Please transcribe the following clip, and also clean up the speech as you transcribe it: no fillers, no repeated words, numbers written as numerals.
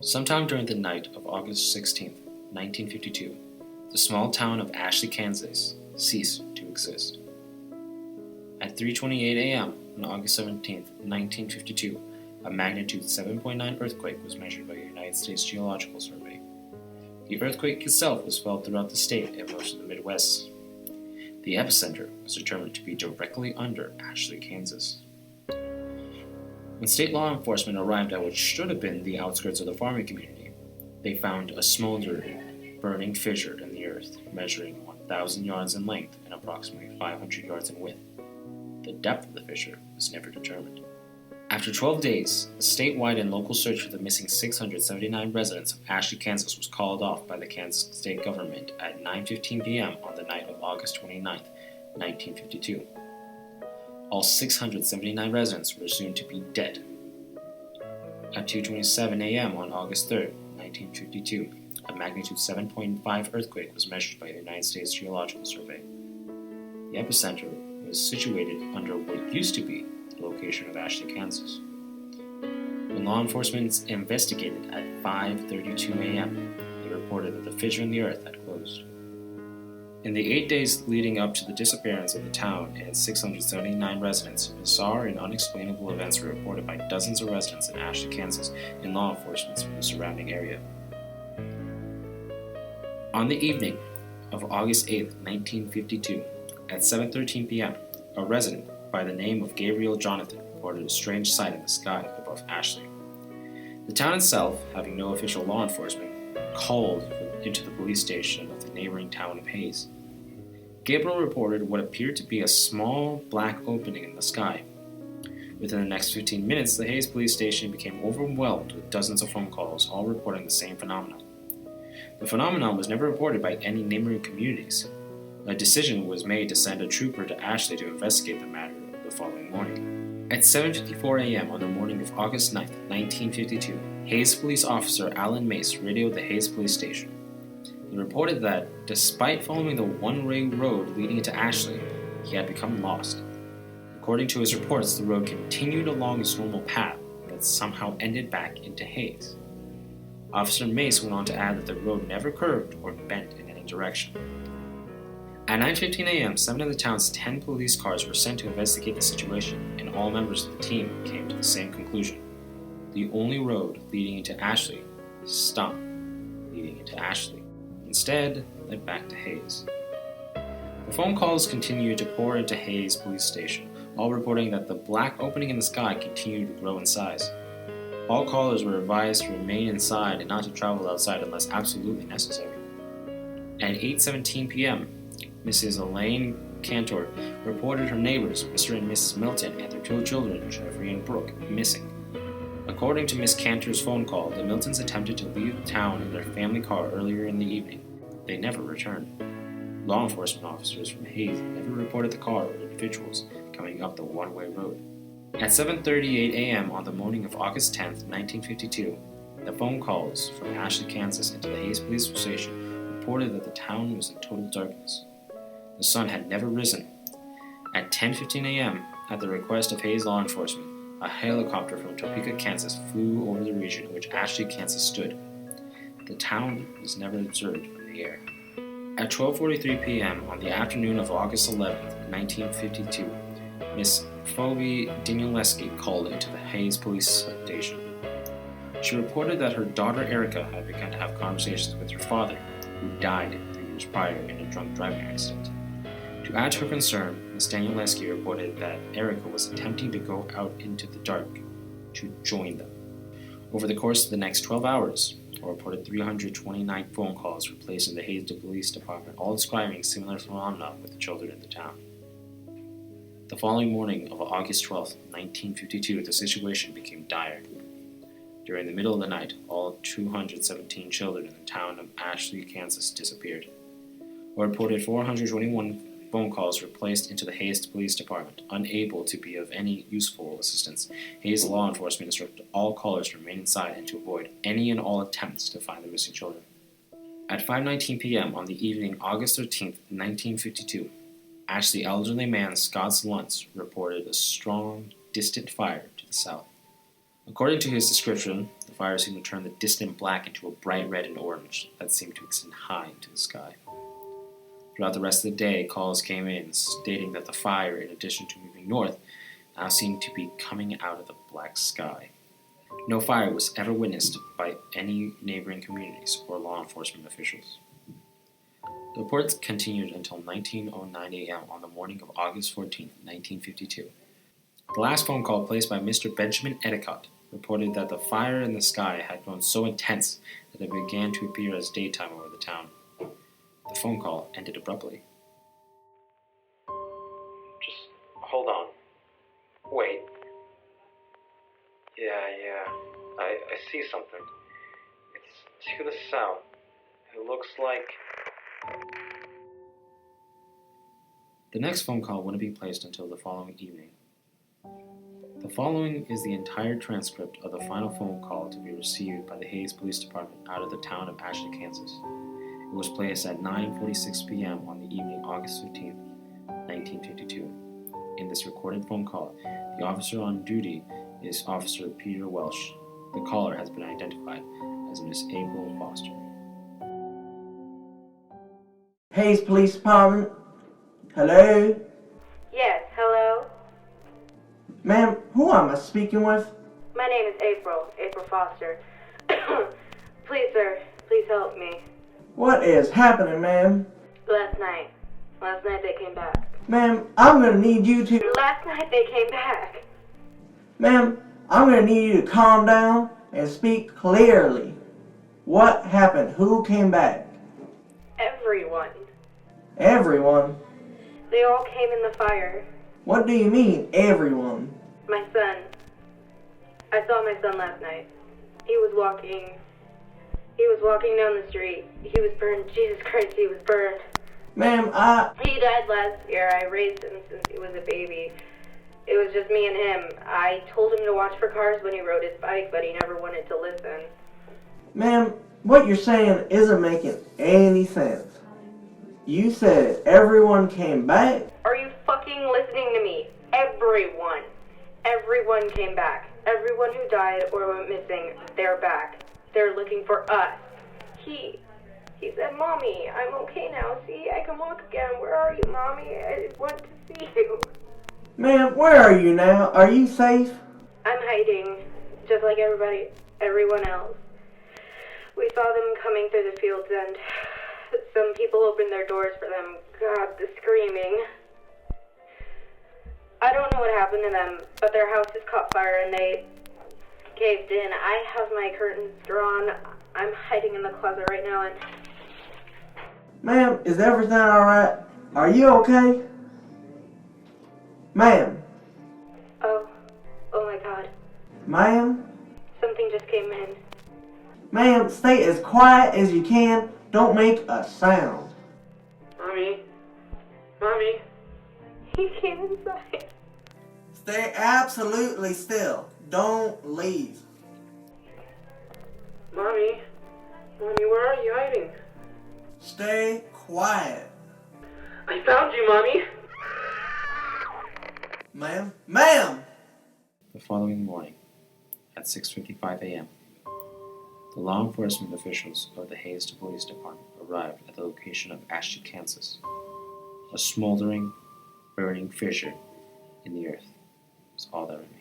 Sometime during the night of August 16th, 1952, the small town of Ashley, Kansas ceased to exist. At 3:28 a.m. on August 17th, 1952, a magnitude 7.9 earthquake was measured by the United States Geological Survey. The earthquake itself was felt throughout the state and most of the Midwest. The epicenter was determined to be directly under Ashley, Kansas. When state law enforcement arrived at what should have been the outskirts of the farming community, they found a smoldering, burning fissure in the earth, measuring 1,000 yards in length and approximately 500 yards in width. The depth of the fissure was never determined. After 12 days, a statewide and local search for the missing 679 residents of Ashley, Kansas was called off by the Kansas state government at 9:15 p.m. on the night of August 29, 1952. All 679 residents were assumed to be dead. At 2:27 a.m. on August 3, 1952, a magnitude 7.5 earthquake was measured by the United States Geological Survey. The epicenter was situated under what used to be the location of Ashley, Kansas. When law enforcement investigated at 5:32 a.m., they reported that the fissure in the earth had closed. In the 8 days leading up to the disappearance of the town and its 679 residents, bizarre and unexplainable events were reported by dozens of residents in Ashley, Kansas, and law enforcement from the surrounding area. On the evening of August 8, 1952, at 7:13 p.m., a resident by the name of Gabriel Jonathan reported a strange sight in the sky above Ashley. The town itself, having no official law enforcement, called into the police station of the neighboring town of Hayes. Gabriel reported what appeared to be a small black opening in the sky. Within the next 15 minutes, the Hayes police station became overwhelmed with dozens of phone calls, all reporting the same phenomenon. The phenomenon was never reported by any neighboring communities. A decision was made to send a trooper to Ashley to investigate the matter the following morning. At 7:54 a.m. on the morning of August 9, 1952, Hayes police officer Alan Mace radioed the Hayes police station. He reported that, despite following the one-way road leading into Ashley, he had become lost. According to his reports, the road continued along its normal path, but somehow ended back into Hayes. Officer Mace went on to add that the road never curved or bent in any direction. At 9:15 a.m., 7 of the town's 10 police cars were sent to investigate the situation, and all members of the team came to the same conclusion. The only road leading into Ashley stopped leading into Ashley. Instead, led back to Hayes. The phone calls continued to pour into Hayes police station, all reporting that the black opening in the sky continued to grow in size. All callers were advised to remain inside and not to travel outside unless absolutely necessary. At 8:17 p.m., Mrs. Elaine Cantor reported her neighbors, Mr. and Mrs. Milton, and their 2 children, Jeffrey and Brooke, missing. According to Miss Cantor's phone call, the Miltons attempted to leave town in their family car earlier in the evening. They never returned. Law enforcement officers from Hayes never reported the car or individuals coming up the one-way road. At 7:38 a.m. on the morning of August 10, 1952, the phone calls from Ashley, Kansas into the Hayes police station reported that the town was in total darkness. The sun had never risen. At 10:15 a.m., at the request of Hayes law enforcement, a helicopter from Topeka, Kansas flew over the region in which Ashley, Kansas stood. The town was never observed from the air. At 12:43 p.m. on the afternoon of August 11, 1952, Miss Phoebe Danielewski called into the Hayes police station. She reported that her daughter Erica had begun to have conversations with her father, who died 3 years prior in a drunk driving accident. To add to her concern, Ms. Danielewski reported that Erica was attempting to go out into the dark to join them. Over the course of the next 12 hours, a reported 329 phone calls were placed in the Hayes Police Department, all describing similar phenomena with the children in the town. The following morning of August 12, 1952, the situation became dire. During the middle of the night, all 217 children in the town of Ashley, Kansas disappeared. A reported 421 phone calls were placed into the Hayes Police Department, unable to be of any useful assistance. Hayes law enforcement instructed all callers to remain inside and to avoid any and all attempts to find the missing children. At 5:19 p.m. on the evening August 13, 1952, Ashley elderly man Scott Luntz reported a strong, distant fire to the south. According to his description, the fire seemed to turn the distant black into a bright red and orange that seemed to extend high into the sky. Throughout the rest of the day, calls came in stating that the fire, in addition to moving north, now seemed to be coming out of the black sky. No fire was ever witnessed by any neighboring communities or law enforcement officials. The reports continued until 19:09 a.m. on the morning of August 14, 1952. The last phone call placed by Mr. Benjamin Edicott reported that the fire in the sky had grown so intense that it began to appear as daytime over the town. The phone call ended abruptly. Just hold on. Wait. Yeah. I see something. It's to the south. It looks like... The next phone call wouldn't be placed until the following evening. The following is the entire transcript of the final phone call to be received by the Hayes Police Department out of the town of Ashley, Kansas. It was placed at 9:46 p.m. on the evening August 15, 1952. In this recorded phone call, the officer on duty is Officer Peter Welsh. The caller has been identified as Miss April Foster. Hayes Police Department. Hello? Yes, hello? Ma'am, who am I speaking with? My name is April Foster. Please, sir, please help me. What is happening, ma'am? Last night they came back. Ma'am, I'm gonna need you to... Last night they came back. Ma'am, I'm gonna need you to calm down and speak clearly. What happened? Who came back? Everyone. Everyone? They all came in the fire. What do you mean, everyone? My son. I saw my son last night. He was walking down the street. He was burned. Jesus Christ, he was burned. Ma'am, He died last year. I raised him since he was a baby. It was just me and him. I told him to watch for cars when he rode his bike, but he never wanted to listen. Ma'am, what you're saying isn't making any sense. You said everyone came back? Are you fucking listening to me? Everyone. Everyone came back. Everyone who died or went missing, they're back. They're looking for us. He said, Mommy, I'm okay now. See, I can walk again. Where are you, Mommy? I want to see you. Ma'am, where are you now? Are you safe? I'm hiding, just like everyone else. We saw them coming through the fields and some people opened their doors for them. God, the screaming. I don't know what happened to them, but their house has caught fire and they caved in. I have my curtains drawn. I'm hiding in the closet right now and... Ma'am, is everything alright? Are you okay? Ma'am. Oh my God. Ma'am? Something just came in. Ma'am, stay as quiet as you can. Don't make a sound. Mommy? He came inside. Stay absolutely still. Don't leave. Mommy, where are you hiding? Stay quiet. I found you, Mommy! Ma'am! The following morning, at 6:55 a.m., the law enforcement officials of the Hayes Police Department arrived at the location of Ashley, Kansas. A smoldering, burning fissure in the earth was all that remained.